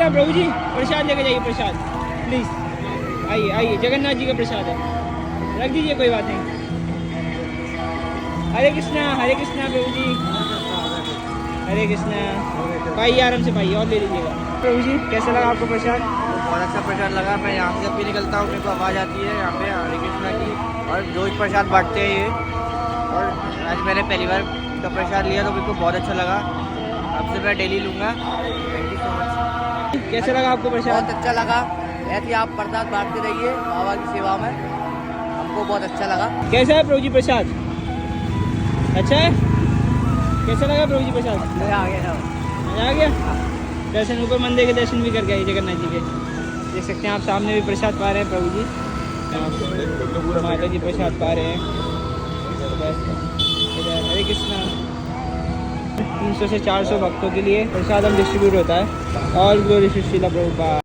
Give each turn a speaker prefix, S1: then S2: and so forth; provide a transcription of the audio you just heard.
S1: सकते हैं प्रभु जी? प्रसाद लेके जाइए, प्रसाद प्लीज। आइए आइए, जगन्नाथ जी का प्रसाद है, रख दीजिए, कोई बात नहीं। हरे कृष्णा प्रभु जी, हरे कृष्णा। पाइए, आराम से पाइए, और ले लीजिएगा। प्रभु जी कैसा लगा आपको प्रसाद?
S2: बहुत अच्छा प्रसाद लगा। मैं यहाँ से जब भी निकलता हूँ मेरे को आवाज़ आती है यहाँ पे हरे कृष्णा की, और रोज प्रसाद बांटते हैं ये। और आज मैंने पहली बार का प्रसाद लिया तो मेरे को बहुत अच्छा लगा। आपसे मैं डेली लूँगा। Thank you so much.
S1: कैसा लगा आपको प्रसाद?
S2: बहुत अच्छा लगा। ऐसे ही आप प्रसाद बांटते रहिए बाबा की सेवा में, हमको बहुत अच्छा लगा।
S1: कैसा है प्रभु जी प्रसाद? अच्छा है? कैसा लगा प्रभु जी प्रसाद?
S2: मज़ा आ गया।
S1: मजा आ गया। दर्शन, ऊपर मंदिर के दर्शन भी करके आइए जगन्नाथ जी के। देख सकते हैं आप, सामने भी प्रसाद पा रहे हैं प्रभु जी। माता जी प्रसाद पा रहे हैं। इधर हरे कृष्णा। 300 से 400 भक्तों के लिए प्रसाद हम डिस्ट्रीब्यूट होता है। All glory to Srila Prabhupada.